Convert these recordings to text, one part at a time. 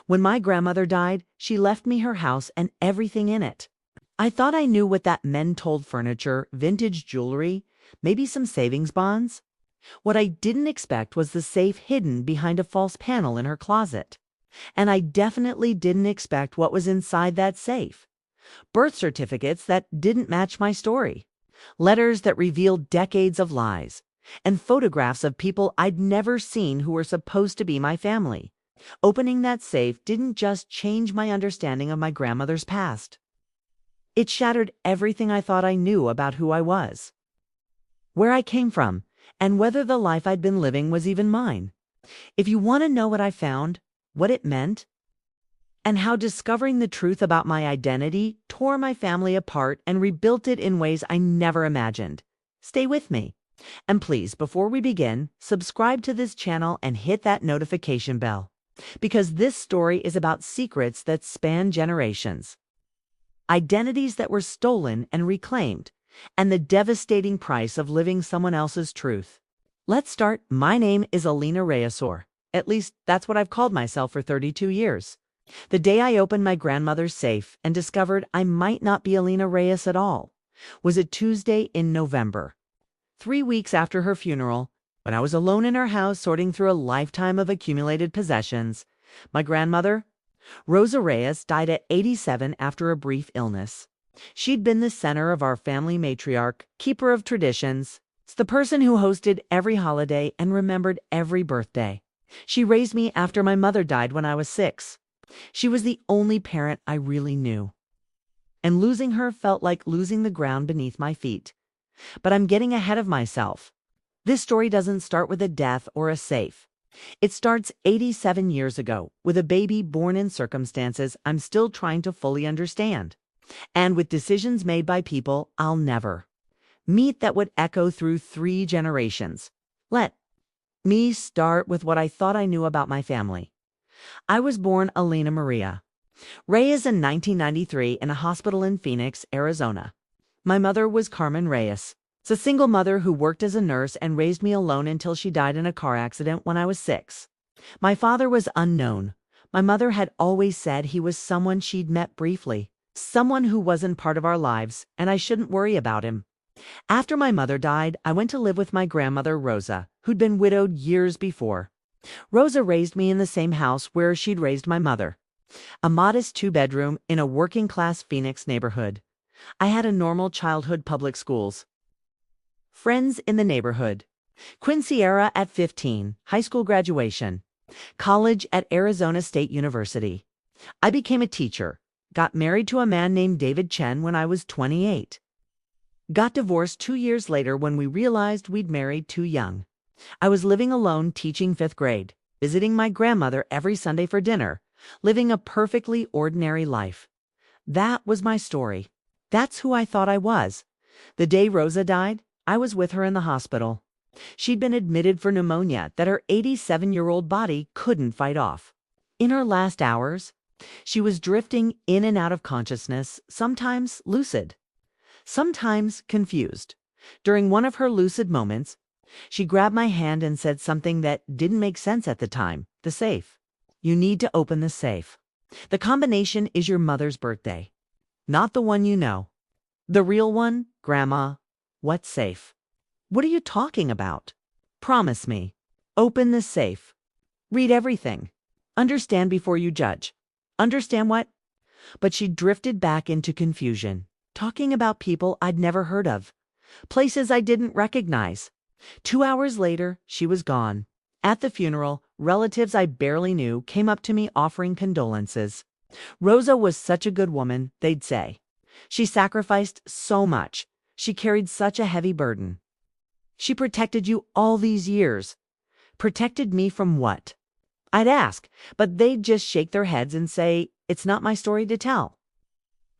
When my grandmother died, she left me her house and everything in it. I thought I knew what that meant: old furniture, vintage jewelry, maybe some savings bonds. What I didn't expect was the safe hidden behind a false panel in her closet. And I definitely didn't expect what was inside that safe. Birth certificates that didn't match my story, letters that revealed decades of lies, and photographs of people I'd never seen who were supposed to be my family. Opening that safe didn't just change my understanding of my grandmother's past. It shattered everything I thought I knew about who I was, where I came from, and whether the life I'd been living was even mine. If you want to know what I found, what it meant, and how discovering the truth about my identity tore my family apart and rebuilt it in ways I never imagined, stay with me. And please, before we begin, subscribe to this channel and hit that notification bell, because this story is about secrets that span generations, identities that were stolen and reclaimed, and the devastating price of living someone else's truth. Let's start. My name is Elena Reyes, or at least that's what I've called myself for 32 years. The day I opened my grandmother's safe and discovered I might not be Elena Reyes at all was a Tuesday in November, 3 weeks after her funeral, when I was alone in her house sorting through a lifetime of accumulated possessions. My grandmother, Rosa Reyes, died at 87 after a brief illness. She'd been the center of our family matriarch, keeper of traditions. It's the person who hosted every holiday and remembered every birthday. She raised me after my mother died when I was 6. She was the only parent I really knew, and losing her felt like losing the ground beneath my feet. But I'm getting ahead of myself. This story doesn't start with a death or a safe. It starts 87 years ago, with a baby born in circumstances I'm still trying to fully understand, and with decisions made by people I'll never meet that would echo through 3 generations. Let me start with what I thought I knew about my family. I was born Elena Maria Reyes in 1993 in a hospital in Phoenix, Arizona. My mother was Carmen Reyes. It's a single mother who worked as a nurse and raised me alone until she died in a car accident when I was 6. My father was unknown. My mother had always said he was someone she'd met briefly, someone who wasn't part of our lives, and I shouldn't worry about him. After my mother died, I went to live with my grandmother, Rosa, who'd been widowed years before. Rosa raised me in the same house where she'd raised my mother, a modest 2-bedroom in a working-class Phoenix neighborhood. I had a normal childhood: public schools, friends in the neighborhood, quinceañera at 15, high school graduation, college at Arizona State University. I became a teacher, got married to a man named David Chen when I was 28. Got divorced 2 years later when we realized we'd married too young. I was living alone, teaching 5th grade, visiting my grandmother every Sunday for dinner, living a perfectly ordinary life. That was my story. That's who I thought I was. The day Rosa died, I was with her in the hospital. She'd been admitted for pneumonia that her 87-year-old body couldn't fight off. In her last hours, she was drifting in and out of consciousness, sometimes lucid, sometimes confused. During one of her lucid moments, she grabbed my hand and said something that didn't make sense at the time. The safe. You need to open the safe. The combination is your mother's birthday. Not the one you know. The real one, Grandma. What safe? What are you talking about? Promise me. Open the safe. Read everything. Understand before you judge. Understand what? But she drifted back into confusion, talking about people I'd never heard of, places I didn't recognize. 2 hours later, she was gone. At the funeral, relatives I barely knew came up to me offering condolences. Rosa was such a good woman, they'd say. She sacrificed so much. She carried such a heavy burden. She protected you all these years. Protected me from what? I'd ask, but they'd just shake their heads and say, it's not my story to tell.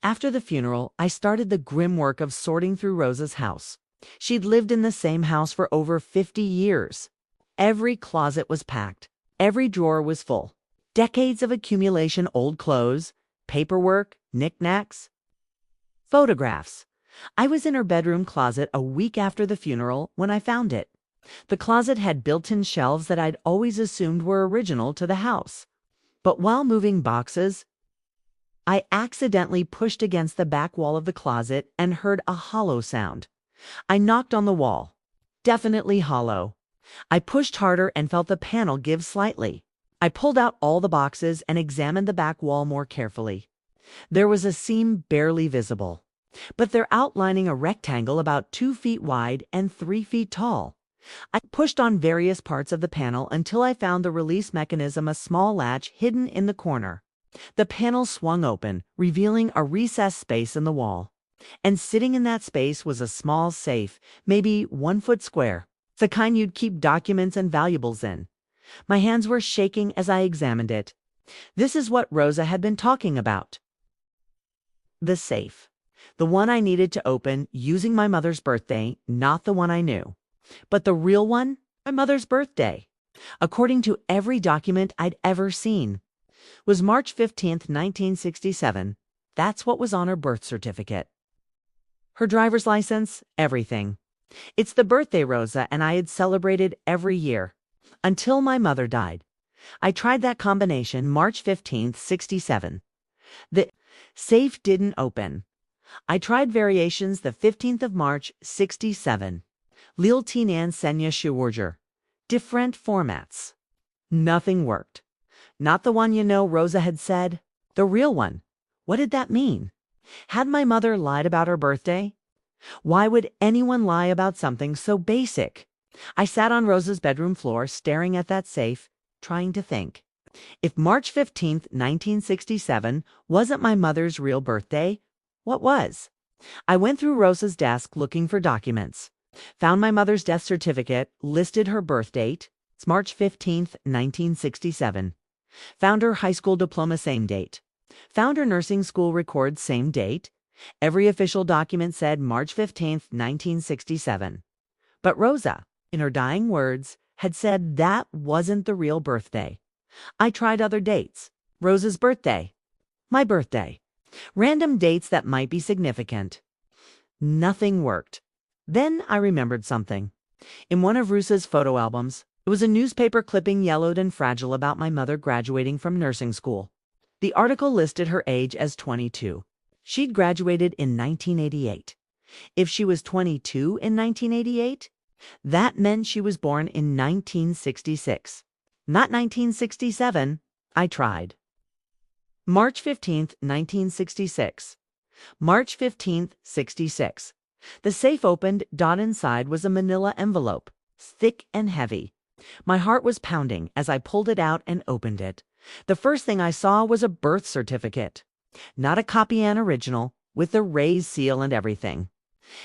After the funeral, I started the grim work of sorting through Rosa's house. She'd lived in the same house for over 50 years. Every closet was packed. Every drawer was full. Decades of accumulation: old clothes, paperwork, knickknacks, photographs. I was in her bedroom closet a week after the funeral when I found it. The closet had built-in shelves that I'd always assumed were original to the house. But while moving boxes, I accidentally pushed against the back wall of the closet and heard a hollow sound. I knocked on the wall. Definitely hollow. I pushed harder and felt the panel give slightly. I pulled out all the boxes and examined the back wall more carefully. There was a seam barely visible, but they're outlining a rectangle about 2 feet wide and 3 feet tall. I pushed on various parts of the panel until I found the release mechanism, a small latch hidden in the corner. The panel swung open, revealing a recessed space in the wall. And sitting in that space was a small safe, maybe 1 foot square, the kind you'd keep documents and valuables in. My hands were shaking as I examined it. This is what Rosa had been talking about. The safe. The one I needed to open using my mother's birthday, not the one I knew. But the real one, my mother's birthday, according to every document I'd ever seen, was March 15th, 1967. That's what was on her birth certificate. Her driver's license, everything. It's the birthday Rosa and I had celebrated every year, until my mother died. I tried that combination March 15th, 67. The safe didn't open. I tried variations the 15th of March, 67. Lil Tinan Senya Shiwarger. Different formats. Nothing worked. Not the one Rosa had said. The real one. What did that mean? Had my mother lied about her birthday? Why would anyone lie about something so basic? I sat on Rosa's bedroom floor, staring at that safe, trying to think. If March 15th, 1967 wasn't my mother's real birthday, what was? I went through Rosa's desk looking for documents. Found my mother's death certificate, listed her birth date. It's March 15th, 1967. Found her high school diploma, same date. Found her nursing school record, same date. Every official document said March 15th, 1967. But Rosa, in her dying words, had said that wasn't the real birthday. I tried other dates. Rosa's birthday. My birthday. Random dates that might be significant. Nothing worked. Then I remembered something. In one of Rosa's photo albums, it was a newspaper clipping, yellowed and fragile, about my mother graduating from nursing school. The article listed her age as 22. She'd graduated in 1988. If she was 22 in 1988, that meant she was born in 1966. Not 1967. I tried. March 15th, 1966. March 15th, 66. The safe opened. Inside was a manila envelope, thick and heavy. My heart was pounding as I pulled it out and opened it. The first thing I saw was a birth certificate. Not a copy and original, with the Reyes seal and everything.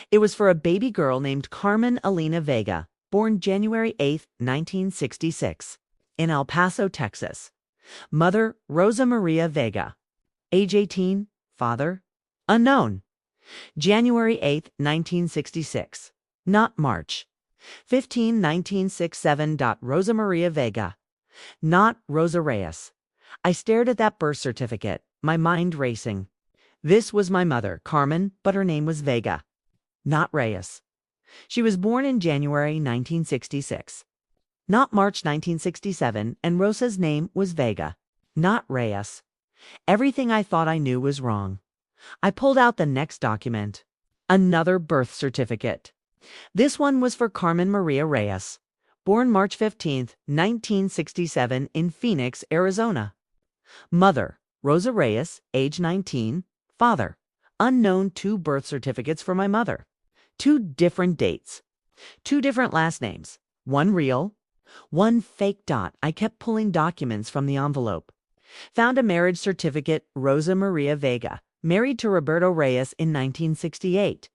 It was for a baby girl named Carmen Elena Vega, born January 8th, 1966, in El Paso, Texas. Mother, Rosa Maria Vega. Age 18, father, unknown. January 8th, 1966, not March. 15, 1967. Rosa Maria Vega, not Rosa Reyes. I stared at that birth certificate, my mind racing. This was my mother, Carmen, but her name was Vega, not Reyes. She was born in January 1966, not March 1967, and Rosa's name was Vega, not Reyes. Everything I thought I knew was wrong. I pulled out the next document. Another birth certificate. This one was for Carmen Maria Reyes, born March 15th, 1967 in Phoenix, Arizona. Mother, Rosa Reyes, age 19. Father, unknown. 2 birth certificates for my mother. 2 different dates. 2 different last names. 1 real, 1 fake. I kept pulling documents from the envelope. Found a marriage certificate, Rosa Maria Vega, married to Roberto Reyes in 1968.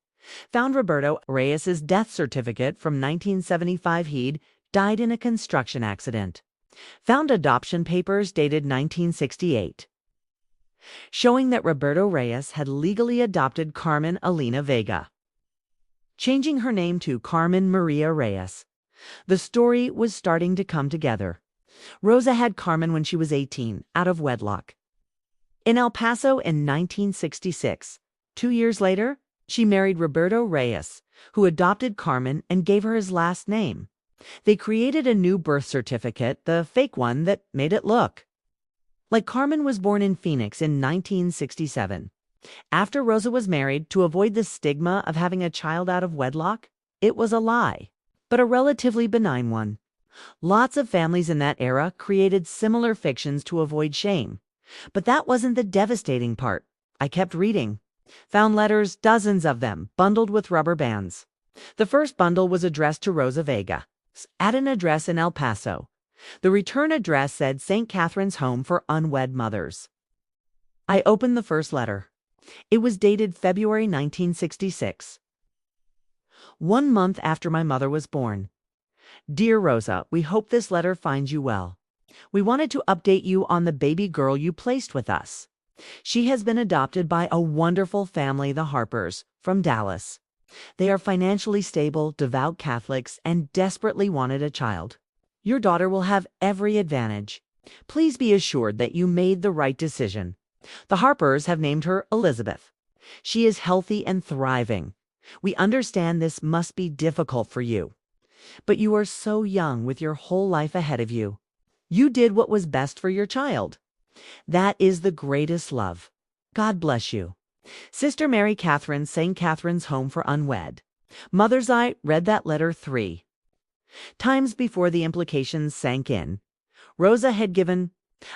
Found Roberto Reyes's death certificate from 1975. He'd died in a construction accident. Found adoption papers dated 1968, showing that Roberto Reyes had legally adopted Carmen Elena Vega, changing her name to Carmen Maria Reyes. The story was starting to come together. Rosa had Carmen when she was 18, out of wedlock, in El Paso in 1966. 2 years later, she married Roberto Reyes, who adopted Carmen and gave her his last name. They created a new birth certificate, the fake one that made it look Like Carmen was born in Phoenix in 1967. After Rosa was married, to avoid the stigma of having a child out of wedlock, it was a lie, but a relatively benign one. Lots of families in that era created similar fictions to avoid shame. But that wasn't the devastating part. I kept reading. Found letters, dozens of them, bundled with rubber bands. The first bundle was addressed to Rosa Vega, at an address in El Paso. The return address said St. Catherine's Home for Unwed Mothers. I opened the first letter. It was dated February 1966. 1 month after my mother was born. Dear Rosa, we hope this letter finds you well. We wanted to update you on the baby girl you placed with us. She has been adopted by a wonderful family, the Harpers, from Dallas. They are financially stable, devout Catholics, and desperately wanted a child. Your daughter will have every advantage. Please be assured that you made the right decision. The Harpers have named her Elizabeth. She is healthy and thriving. We understand this must be difficult for you. But you are so young with your whole life ahead of you. You did what was best for your child. That is the greatest love. God bless you. Sister Mary Catherine, St. Catherine's Home for Unwed. Mother's Eye read that letter 3 times before the implications sank in. Rosa had given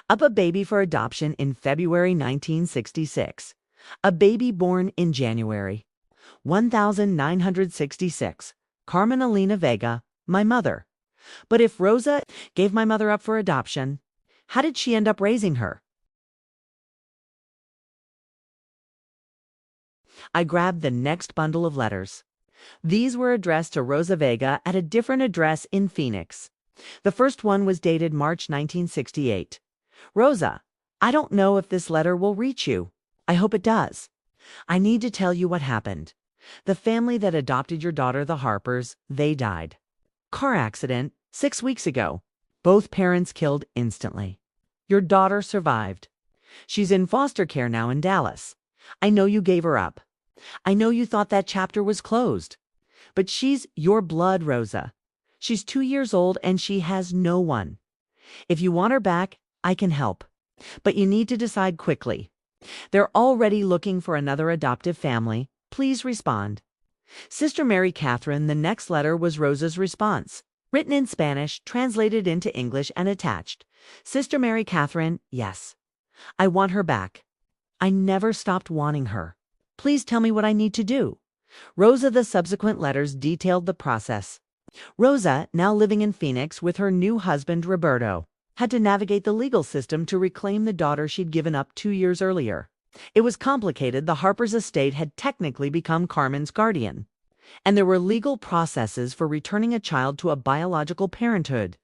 up a baby for adoption in February 1966. A baby born in January 1966. Carmen Elena Vega, my mother. But if Rosa gave my mother up for adoption, how did she end up raising her? I grabbed the next bundle of letters. These were addressed to Rosa Vega at a different address in Phoenix. The first one was dated March 1968. Rosa, I don't know if this letter will reach you. I hope it does. I need to tell you what happened. The family that adopted your daughter, the Harpers, they died. Car accident 6 weeks ago. Both parents killed instantly. Your daughter survived. She's in foster care now in Dallas. I know you gave her up. I know you thought that chapter was closed. But she's your blood, Rosa. She's 2 years old and she has no one. If you want her back, I can help. But you need to decide quickly. They're already looking for another adoptive family. Please respond. Sister Mary Catherine, the next letter was Rosa's response. Written in Spanish, translated into English, and attached. Sister Mary Catherine, yes. I want her back. I never stopped wanting her. Please tell me what I need to do. Rosa, the subsequent letters detailed the process. Rosa, now living in Phoenix with her new husband, Roberto, had to navigate the legal system to reclaim the daughter she'd given up 2 years earlier. It was complicated. The Harpers' estate had technically become Carmen's guardian, and there were legal processes for returning a child to a biological parenthood.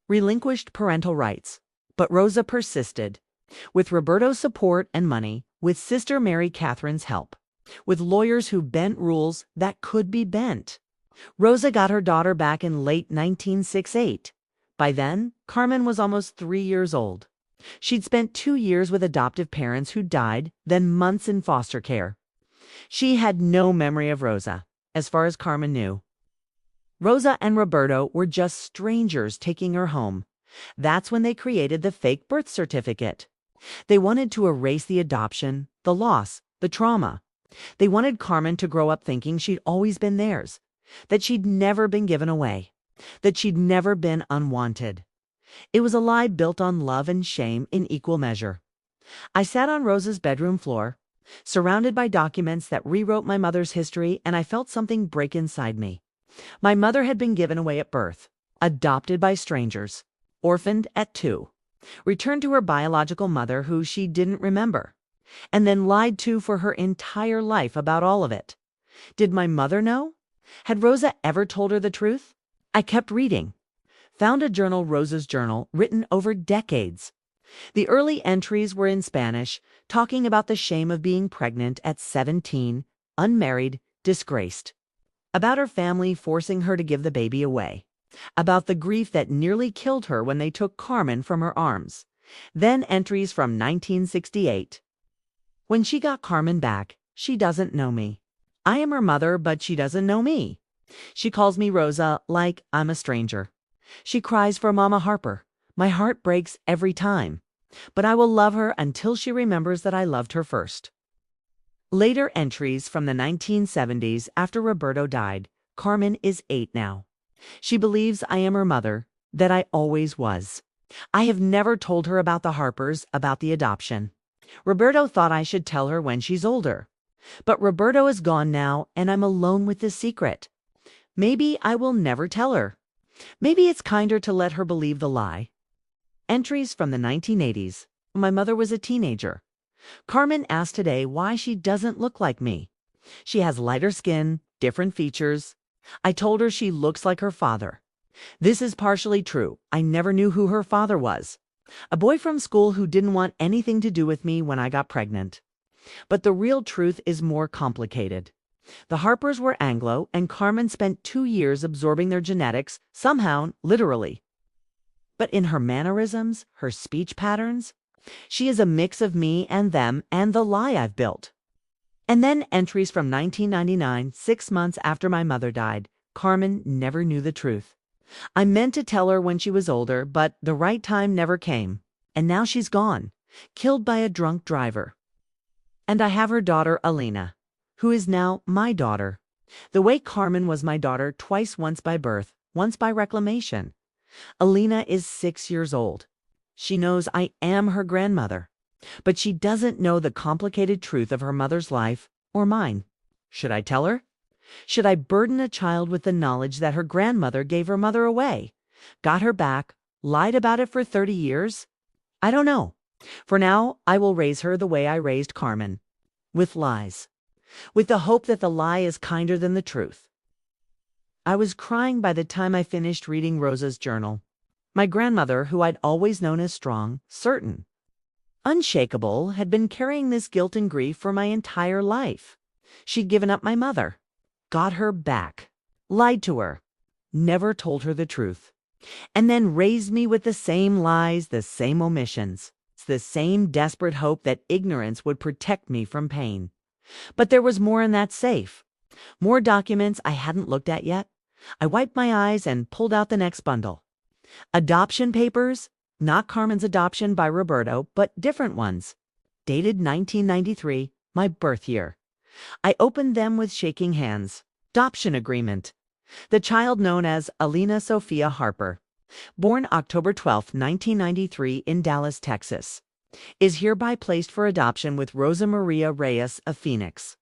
Relinquished parental rights. But Rosa persisted. With Roberto's support and money, with Sister Mary Catherine's help, with lawyers who bent rules that could be bent, Rosa got her daughter back in late 1968. By then, Carmen was almost 3 years old. She'd spent 2 years with adoptive parents who died, then months in foster care. She had no memory of Rosa, as far as Carmen knew. Rosa and Roberto were just strangers taking her home. That's when they created the fake birth certificate. They wanted to erase the adoption, the loss, the trauma. They wanted Carmen to grow up thinking she'd always been theirs, that she'd never been given away, that she'd never been unwanted. It was a lie built on love and shame in equal measure. I sat on Rosa's bedroom floor, surrounded by documents that rewrote my mother's history, and I felt something break inside me. My mother had been given away at birth, adopted by strangers, orphaned at 2, returned to her biological mother who she didn't remember, and then lied to for her entire life about all of it. Did my mother know? Had Rosa ever told her the truth? I kept reading. Found a journal, Rosa's journal, written over decades. The early entries were in Spanish, talking about the shame of being pregnant at 17, unmarried, disgraced. About her family forcing her to give the baby away. About the grief that nearly killed her when they took Carmen from her arms. Then entries from 1968. When she got Carmen back, she doesn't know me. I am her mother, but she doesn't know me. She calls me Rosa like I'm a stranger. She cries for Mama Harper. My heart breaks every time. but I will love her until she remembers that I loved her first. Later entries from the 1970s after Roberto died. Carmen is 8 now. She believes I am her mother, that I always was. I have never told her about the Harpers, about the adoption. Roberto thought I should tell her when she's older. But Roberto is gone now, and I'm alone with this secret. Maybe I will never tell her. Maybe it's kinder to let her believe the lie. Entries from the 1980s. My mother was a teenager. Carmen asked today why she doesn't look like me. She has lighter skin, different features. I told her she looks like her father. This is partially true. I never knew who her father was. A boy from school who didn't want anything to do with me when I got pregnant. But the real truth is more complicated. The Harpers were Anglo, and Carmen spent 2 years absorbing their genetics, somehow, literally. But in her mannerisms, her speech patterns, she is a mix of me and them and the lie I've built. And then entries from 1999, 6 months after my mother died. Carmen never knew the truth. I meant to tell her when she was older, but the right time never came. And now she's gone, killed by a drunk driver. And I have her daughter, Elena, who is now my daughter. The way Carmen was my daughter twice, once by birth, once by reclamation. Elena is 6 years old. She knows I am her grandmother, but she doesn't know the complicated truth of her mother's life or mine. Should I tell her? Should I burden a child with the knowledge that her grandmother gave her mother away, got her back, lied about it for 30 years? I don't know. For now, I will raise her the way I raised Carmen, with lies, with the hope that the lie is kinder than the truth. I was crying by the time I finished reading Rosa's journal. My grandmother, who I'd always known as strong, certain, unshakable, had been carrying this guilt and grief for my entire life. She'd given up my mother, got her back, lied to her, never told her the truth, and then raised me with the same lies, the same omissions, the same desperate hope that ignorance would protect me from pain. But there was more in that safe, more documents I hadn't looked at yet. I wiped my eyes and pulled out the next bundle. Adoption papers, not Carmen's adoption by Roberto, but different ones, dated 1993, my birth year. I opened them with shaking hands. Adoption agreement. The child known as Elena Sophia Harper, born October 12, 1993 in Dallas, Texas, is hereby placed for adoption with Rosa Maria Reyes of Phoenix,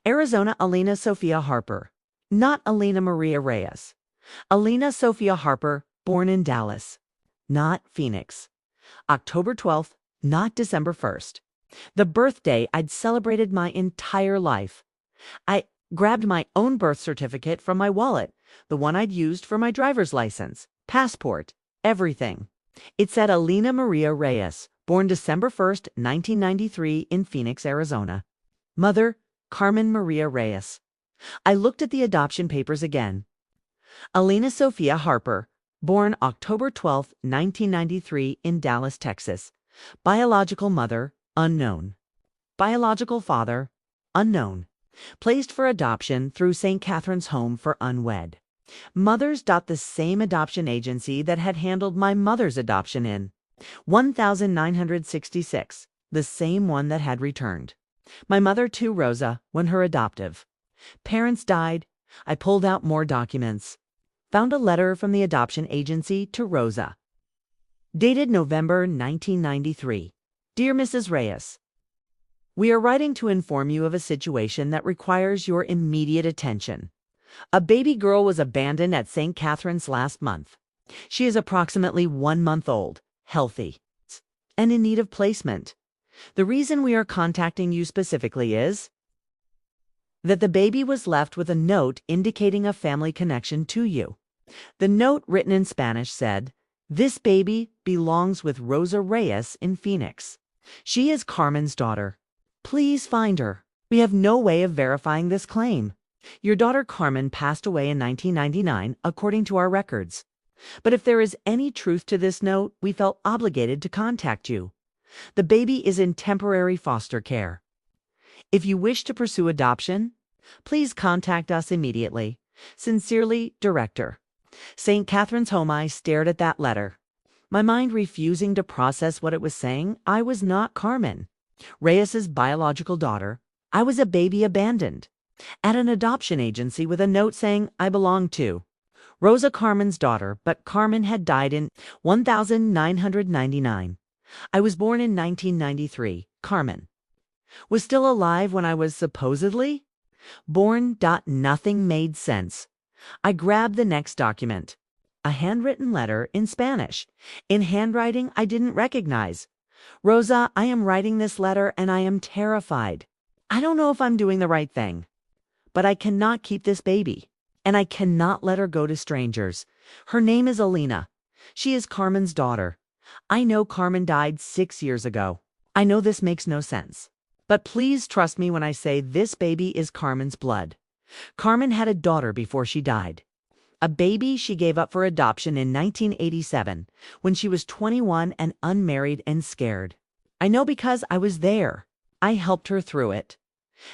Arizona. Elena Sophia Harper, not Elena Maria Reyes. Elena Sophia Harper, born in Dallas, not Phoenix. October 12th, not December 1st. The birthday I'd celebrated my entire life. I grabbed my own birth certificate from my wallet, the one I'd used for my driver's license, passport, everything. It said Elena Maria Reyes, born December 1st, 1993 in Phoenix, Arizona. Mother, Carmen Maria Reyes. I looked at the adoption papers again. Elena Sophia Harper, born October 12, 1993 in Dallas, Texas. Biological mother, unknown. Biological father, unknown. Placed for adoption through St. Catherine's Home for Unwed. Mothers. The same adoption agency that had handled my mother's adoption in 1966, the same one that had returned. My mother to Rosa when her adoptive parents died. I pulled out more documents. Found a letter from the adoption agency to Rosa. Dated November 1993. Dear Mrs. Reyes, we are writing to inform you of a situation that requires your immediate attention. A baby girl was abandoned at St. Catherine's last month. She is approximately 1 month old, healthy, and in need of placement. The reason we are contacting you specifically is that the baby was left with a note indicating a family connection to you. The note, written in Spanish, said, "This baby belongs with Rosa Reyes in Phoenix. She is Carmen's daughter. Please find her. We have no way of verifying this claim. Your daughter Carmen passed away in 1999, according to our records. But if there is any truth to this note, we felt obligated to contact you. The baby is in temporary foster care. If you wish to pursue adoption, please contact us immediately. Sincerely, Director." St. Catherine's Home. I stared at that letter. my mind refusing to process what it was saying. I was not Carmen, Reyes's biological daughter. I was a baby abandoned at an adoption agency with a note saying I belonged to Rosa, Carmen's daughter, but Carmen had died in 1999. I was born in 1993. Carmen was still alive when I was supposedly born. Nothing made sense. I grabbed the next document, a handwritten letter in Spanish, in handwriting I didn't recognize. Rosa, I am writing this letter and I am terrified. I don't know if I'm doing the right thing, but I cannot keep this baby, and I cannot let her go to strangers. Her name is Elena. She is Carmen's daughter. I know Carmen died 6 years ago. I know this makes no sense, but please trust me when I say this baby is Carmen's blood. Carmen had a daughter before she died, a baby she gave up for adoption in 1987 when she was 21 and unmarried and scared. I know because I was there. I helped her through it.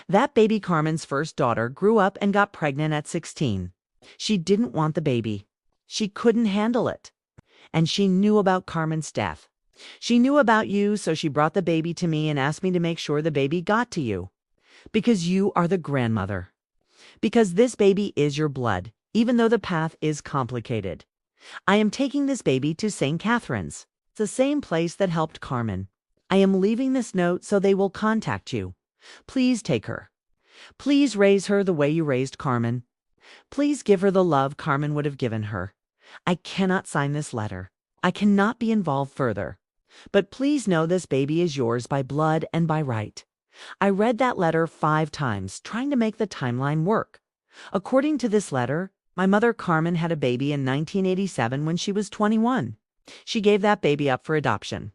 That baby, Carmen's first daughter, grew up and got pregnant at 16. She didn't want the baby. She couldn't handle it. And she knew about Carmen's death. She knew about you, so she brought the baby to me and asked me to make sure the baby got to you. Because you are the grandmother. Because this baby is your blood, even though the path is complicated. I am taking this baby to St. Catherine's, the same place that helped Carmen. I am leaving this note so they will contact you. Please take her. Please raise her the way you raised Carmen. Please give her the love Carmen would have given her. I cannot sign this letter. I cannot be involved further. But please know this baby is yours by blood and by right. I read that letter 5 times, trying to make the timeline work. According to this letter, my mother Carmen had a baby in 1987 when she was 21. She gave that baby up for adoption.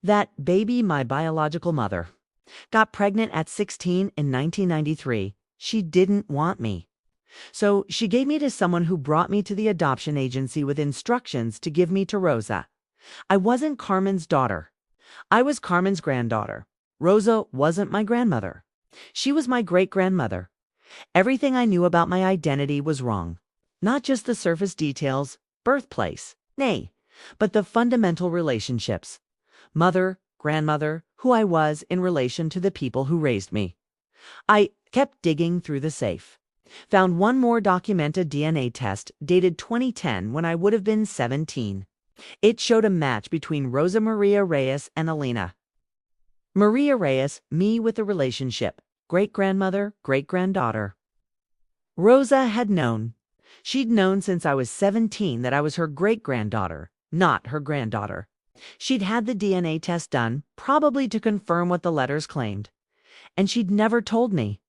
That baby, my biological mother, got pregnant at 16 in 1993. She didn't want me. So she gave me to someone who brought me to the adoption agency with instructions to give me to Rosa. I wasn't Carmen's daughter. I was Carmen's granddaughter. Rosa wasn't my grandmother. She was my great-grandmother. Everything I knew about my identity was wrong. Not just the surface details, birthplace, nay, but the fundamental relationships. Mother, grandmother, who I was in relation to the people who raised me. I kept digging through the safe. Found one more documented DNA test dated 2010 when I would have been 17. It showed a match between Rosa Maria Reyes and Elena. Maria Reyes, me with the relationship, great-grandmother, great-granddaughter. Rosa had known. She'd known since I was 17 that I was her great-granddaughter, not her granddaughter. She'd had the DNA test done, probably to confirm what the letters claimed. And she'd never told me.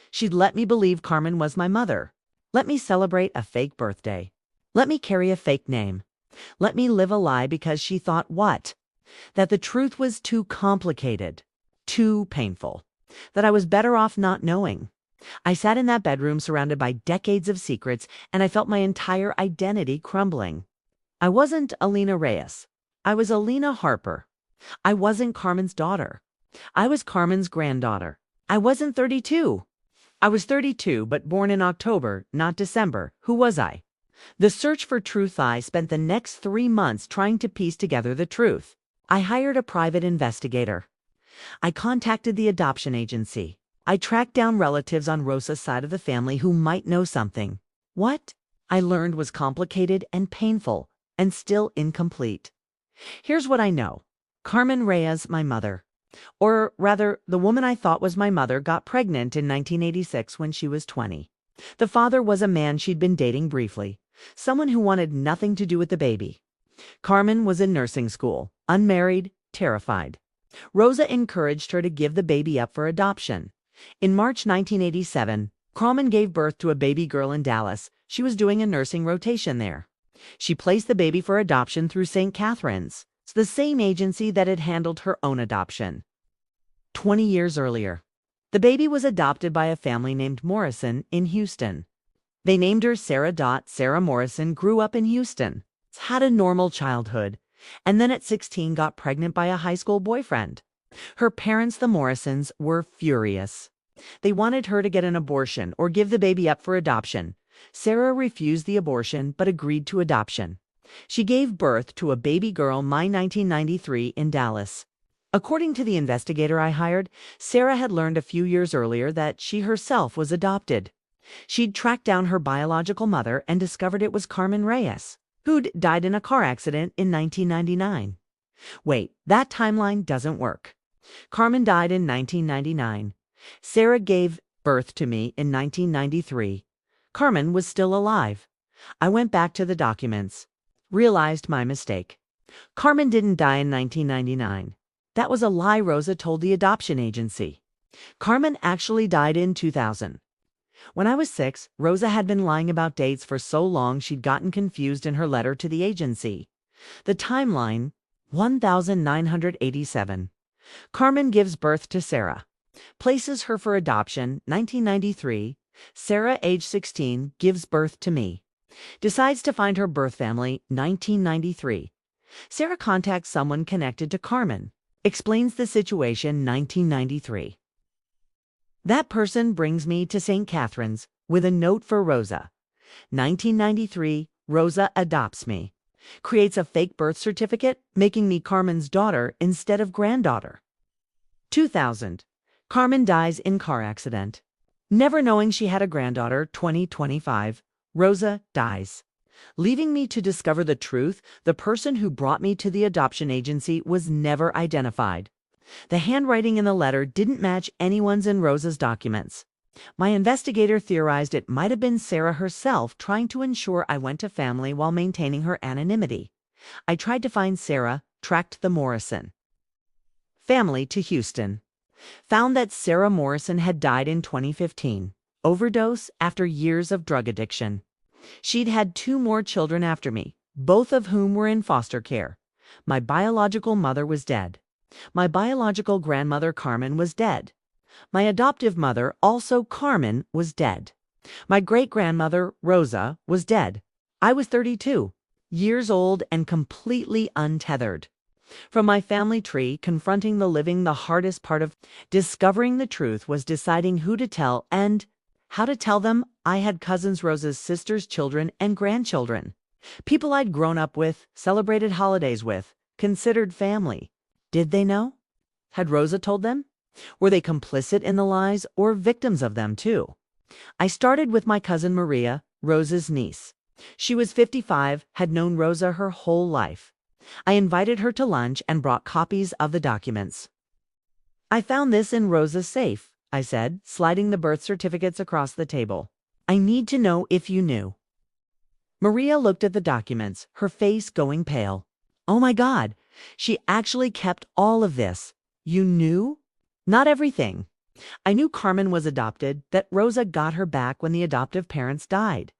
She'd let me believe Carmen was my mother. Let me celebrate a fake birthday. Let me carry a fake name. Let me live a lie because she thought what? That the truth was too complicated, too painful, that I was better off not knowing. I sat in that bedroom surrounded by decades of secrets, and I felt my entire identity crumbling. I wasn't Elena Reyes. I was Elena Harper. I wasn't Carmen's daughter. I was Carmen's granddaughter. I wasn't 32. I was 32, but born in October, not December. Who was I? The search for truth. I spent the next 3 months trying to piece together the truth. I hired a private investigator. I contacted the adoption agency. I tracked down relatives on Rosa's side of the family who might know something. What I learned was complicated and painful and still incomplete. Here's what I know. Carmen Reyes, my mother, or rather, the woman I thought was my mother, got pregnant in 1986 when she was 20. The father was a man she'd been dating briefly, someone who wanted nothing to do with the baby. Carmen was in nursing school, unmarried, terrified. Rosa encouraged her to give the baby up for adoption. In March 1987, Carmen gave birth to a baby girl in Dallas. She was doing a nursing rotation there. She placed the baby for adoption through St. Catherine's, the same agency that had handled her own adoption. 20 years earlier, the baby was adopted by a family named Morrison in Houston. They named her Sarah. Sarah Morrison grew up in Houston, had a normal childhood, and then at 16 got pregnant by a high school boyfriend. Her parents, the Morrisons, were furious. They wanted her to get an abortion or give the baby up for adoption, Sarah refused the abortion but agreed to adoption. She gave birth to a baby girl May 1993 in Dallas. According to the investigator I hired, Sarah had learned a few years earlier that she herself was adopted. She'd tracked down her biological mother and discovered it was Carmen Reyes, who'd died in a car accident in 1999. Wait, that timeline doesn't work. Carmen died in 1999. Sarah gave birth to me in 1993. Carmen was still alive. I went back to the documents. Realized my mistake. Carmen didn't die in 1999. That was a lie Rosa told the adoption agency. Carmen actually died in 2000. When I was 6, Rosa had been lying about dates for so long she'd gotten confused in her letter to the agency. The timeline, 1987. Carmen gives birth to Sarah. Places her for adoption, 1993. Sarah, age 16, gives birth to me. Decides to find her birth family, 1993. Sarah contacts someone connected to Carmen. Explains the situation, 1993. That person brings me to St. Catherine's with a note for Rosa. 1993, Rosa adopts me. Creates a fake birth certificate, making me Carmen's daughter instead of granddaughter. 2000, Carmen dies in car accident. Never knowing she had a granddaughter, 2025, Rosa dies. Leaving me to discover the truth, the person who brought me to the adoption agency was never identified. The handwriting in the letter didn't match anyone's in Rosa's documents. My investigator theorized it might have been Sarah herself trying to ensure I went to family while maintaining her anonymity. I tried to find Sarah, tracked the Morrison family to Houston. Found that Sarah Morrison had died in 2015, overdose after years of drug addiction. She'd had 2 more children after me, both of whom were in foster care. My biological mother was dead. My biological grandmother Carmen was dead. My adoptive mother, also Carmen, was dead. My great-grandmother, Rosa, was dead. I was 32, years old and completely untethered. From my family tree, confronting the living, the hardest part of discovering the truth was deciding who to tell and how to tell them. I had cousins, Rosa's sisters, children, and grandchildren. People I'd grown up with, celebrated holidays with, considered family. Did they know? Had Rosa told them? Were they complicit in the lies or victims of them too? I started with my cousin Maria, Rosa's niece. She was 55, had known Rosa her whole life. I invited her to lunch and brought copies of the documents. I found this in Rosa's safe, I said, sliding the birth certificates across the table. I need to know if you knew. Maria looked at the documents, her face going pale. Oh my God, she actually kept all of this. You knew? Not everything. I knew Carmen was adopted, that Rosa got her back when the adoptive parents died.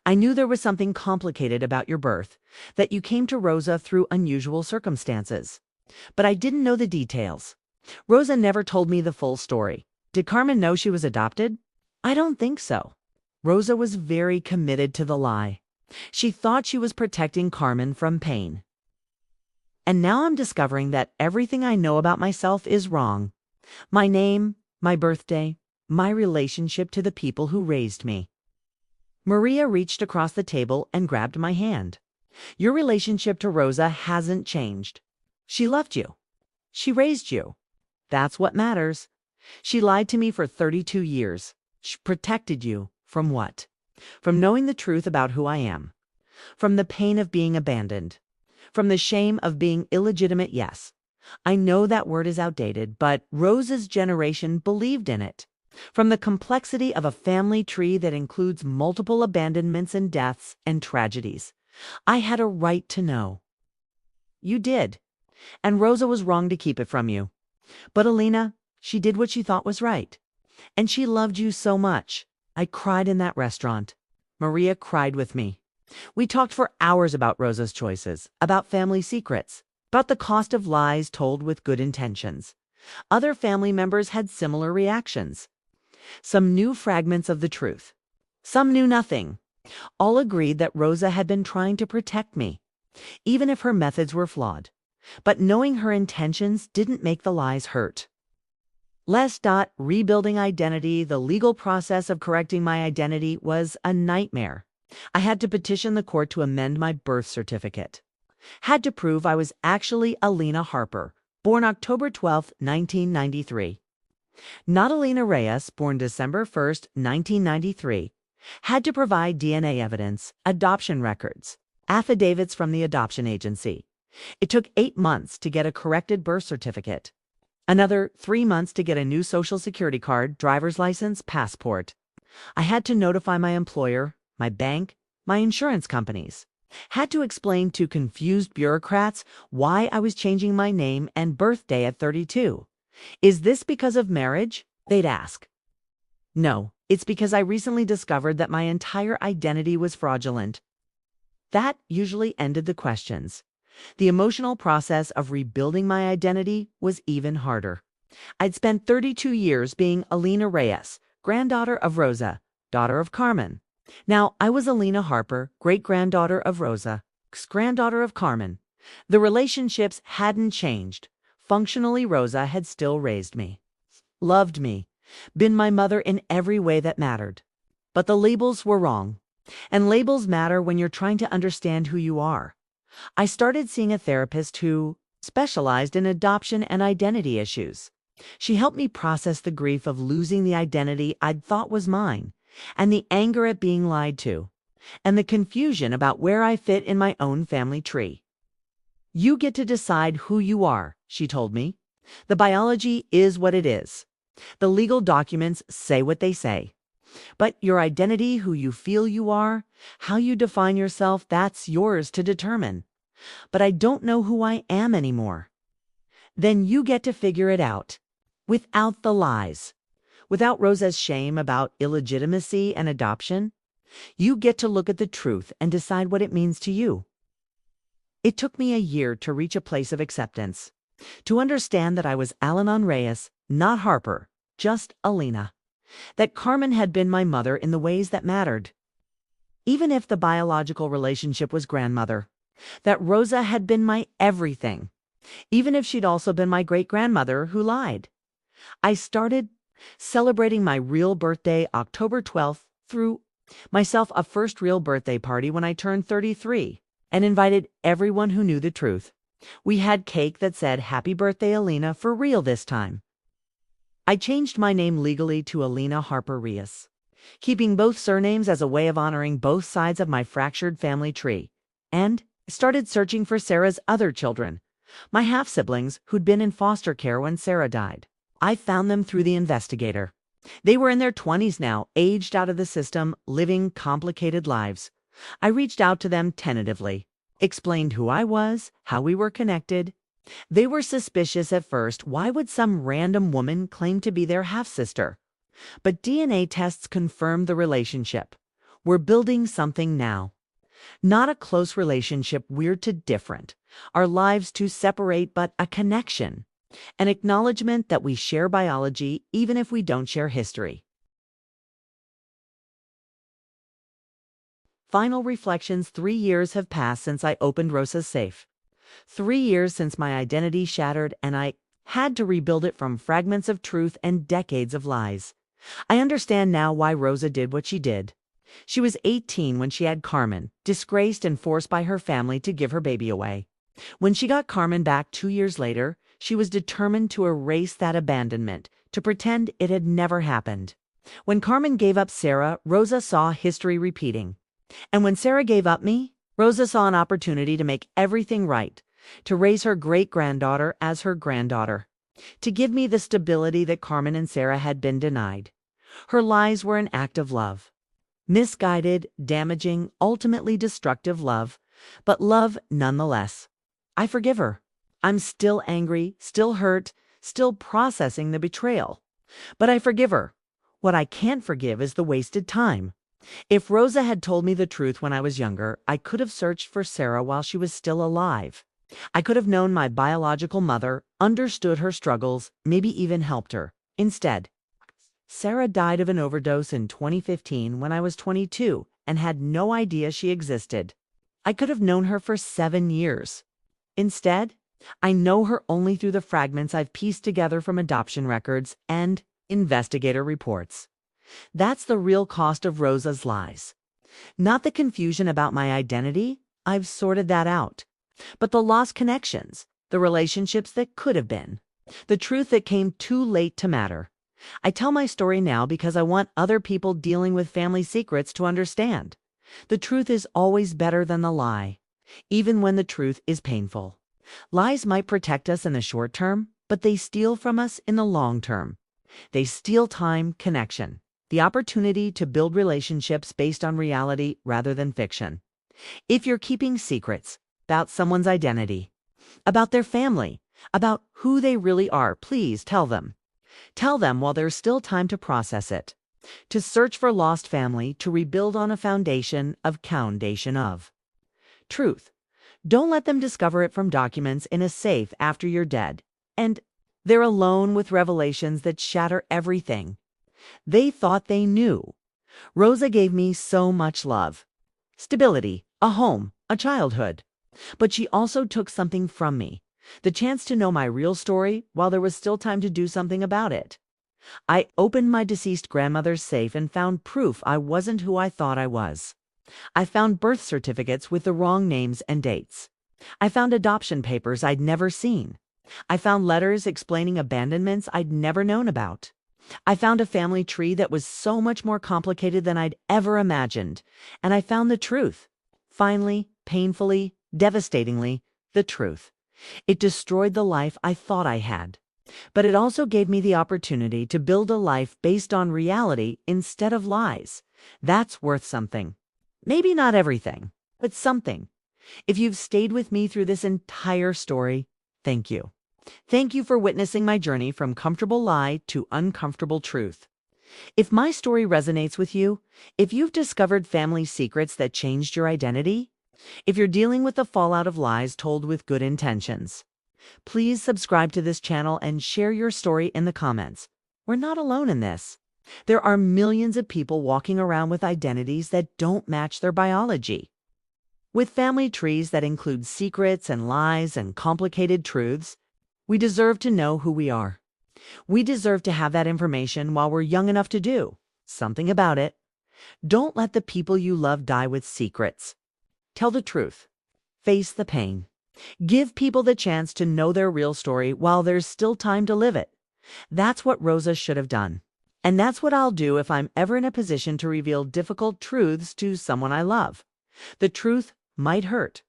I knew there was something complicated about your birth, that you came to Rosa through unusual circumstances. But I didn't know the details. Rosa never told me the full story. Did Carmen know she was adopted? I don't think so. Rosa was very committed to the lie. She thought she was protecting Carmen from pain. And now I'm discovering that everything I know about myself is wrong. My name, my birthday, my relationship to the people who raised me. Maria reached across the table and grabbed my hand. Your relationship to Rosa hasn't changed. She loved you. She raised you. That's what matters. She lied to me for 32 years. She protected you from what? From knowing the truth about who I am. From the pain of being abandoned. From the shame of being illegitimate, yes. I know that word is outdated, but Rosa's generation believed in it. From the complexity of a family tree that includes multiple abandonments and deaths and tragedies. I had a right to know. You did. And Rosa was wrong to keep it from you. But Elena, she did what she thought was right. And she loved you so much. I cried in that restaurant. Maria cried with me. We talked for hours about Rosa's choices, about family secrets, about the cost of lies told with good intentions. Other family members had similar reactions. Some knew fragments of the truth. Some knew nothing. All agreed that Rosa had been trying to protect me, even if her methods were flawed. But knowing her intentions didn't make the lies hurt. Rebuilding identity, the legal process of correcting my identity was a nightmare. I had to petition the court to amend my birth certificate. Had to prove I was actually Elena Harper, born October 12, 1993. Not Elena Reyes, born December 1st, 1993. Had to provide DNA evidence, adoption records, affidavits from the adoption agency. It took 8 months to get a corrected birth certificate. Another 3 months to get a new Social Security card, driver's license, passport. I had to notify my employer, my bank, my insurance companies. Had to explain to confused bureaucrats why I was changing my name and birthday at 32. Is this because of marriage? They'd ask. No, it's because I recently discovered that my entire identity was fraudulent. That usually ended the questions. The emotional process of rebuilding my identity was even harder. I'd spent 32 years being Elena Reyes, granddaughter of Rosa, daughter of Carmen. Now I was Elena Harper, great-granddaughter of Rosa, granddaughter of Carmen. The relationships hadn't changed. Functionally, Rosa had still raised me, loved me, been my mother in every way that mattered. But the labels were wrong. And labels matter when you're trying to understand who you are. I started seeing a therapist who specialized in adoption and identity issues. She helped me process the grief of losing the identity I'd thought was mine, and the anger at being lied to, and the confusion about where I fit in my own family tree. You get to decide who you are, she told me. The biology is what it is. The legal documents say what they say. But your identity, who you feel you are, how you define yourself, that's yours to determine. But I don't know who I am anymore. Then you get to figure it out. Without the lies. Without Rosa's shame about illegitimacy and adoption. You get to look at the truth and decide what it means to you. It took me a year to reach a place of acceptance. To understand that I was Elena Reyes, not Harper, just Elena. That Carmen had been my mother in the ways that mattered. Even if the biological relationship was grandmother. That Rosa had been my everything. Even if she'd also been my great-grandmother who lied. I started celebrating my real birthday October 12th through myself a first real birthday party when I turned 33 and invited everyone who knew the truth. We had cake that said, "Happy birthday, Elena, for real this time." I changed my name legally to Elena Harper Reyes, keeping both surnames as a way of honoring both sides of my fractured family tree, and started searching for Sarah's other children, my half-siblings who'd been in foster care when Sarah died. I found them through the investigator. They were in their 20s now, aged out of the system, living complicated lives. I reached out to them tentatively, explained who I was, how we were connected. They were suspicious at first. Why would some random woman claim to be their half-sister? But DNA tests confirmed the relationship. We're building something now. Not a close relationship, we're too different. Our lives too separate, but a connection. An acknowledgement that we share biology even if we don't share history. Final reflections. 3 years have passed since I opened Rosa's safe. 3 years since my identity shattered and I had to rebuild it from fragments of truth and decades of lies. I understand now why Rosa did what she did. She was 18 when she had Carmen, disgraced and forced by her family to give her baby away. When she got Carmen back 2 years later, she was determined to erase that abandonment, to pretend it had never happened. When Carmen gave up Sarah, Rosa saw history repeating. And when Sarah gave up me, Rosa saw an opportunity to make everything right, to raise her great-granddaughter as her granddaughter, to give me the stability that Carmen and Sarah had been denied. Her lies were an act of love. Misguided, damaging, ultimately destructive love, but love nonetheless. I forgive her. I'm still angry, still hurt, still processing the betrayal. But I forgive her. What I can't forgive is the wasted time. If Rosa had told me the truth when I was younger, I could have searched for Sarah while she was still alive. I could have known my biological mother, understood her struggles, maybe even helped her. Instead, Sarah died of an overdose in 2015 when I was 22 and had no idea she existed. I could have known her for 7 years. Instead, I know her only through the fragments I've pieced together from adoption records and investigator reports. That's the real cost of Rosa's lies. Not the confusion about my identity, I've sorted that out, but the lost connections, the relationships that could have been, the truth that came too late to matter. I tell my story now because I want other people dealing with family secrets to understand. The truth is always better than the lie, even when the truth is painful. Lies might protect us in the short term, but they steal from us in the long term. They steal time, connection, the opportunity to build relationships based on reality rather than fiction. If you're keeping secrets about someone's identity, about their family, about who they really are, please tell them. Tell them while there's still time to process it, to search for lost family, to rebuild on a foundation of truth. Don't let them discover it from documents in a safe after you're dead. And they're alone with revelations that shatter everything they thought they knew. Rosa gave me so much love, stability, a home, a childhood. But she also took something from me, the chance to know my real story while there was still time to do something about it. I opened my deceased grandmother's safe and found proof I wasn't who I thought I was. I found birth certificates with the wrong names and dates. I found adoption papers I'd never seen. I found letters explaining abandonments I'd never known about. I found a family tree that was so much more complicated than I'd ever imagined. And I found the truth. Finally, painfully, devastatingly, the truth. It destroyed the life I thought I had. But it also gave me the opportunity to build a life based on reality instead of lies. That's worth something. Maybe not everything, but something. If you've stayed with me through this entire story, thank you. Thank you for witnessing my journey from comfortable lie to uncomfortable truth. If my story resonates with you, if you've discovered family secrets that changed your identity, if you're dealing with the fallout of lies told with good intentions, please subscribe to this channel and share your story in the comments. We're not alone in this. There are millions of people walking around with identities that don't match their biology, with family trees that include secrets and lies and complicated truths. We deserve to know who we are. We deserve to have that information while we're young enough to do something about it. Don't let the people you love die with secrets. Tell the truth. Face the pain. Give people the chance to know their real story while there's still time to live it. That's what Rosa should have done. And that's what I'll do if I'm ever in a position to reveal difficult truths to someone I love. The truth might hurt,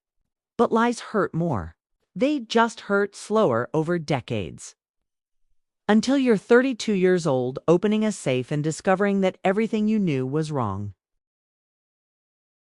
but lies hurt more. They just hurt slower over decades. Until you're 32 years old, opening a safe and discovering that everything you knew was wrong.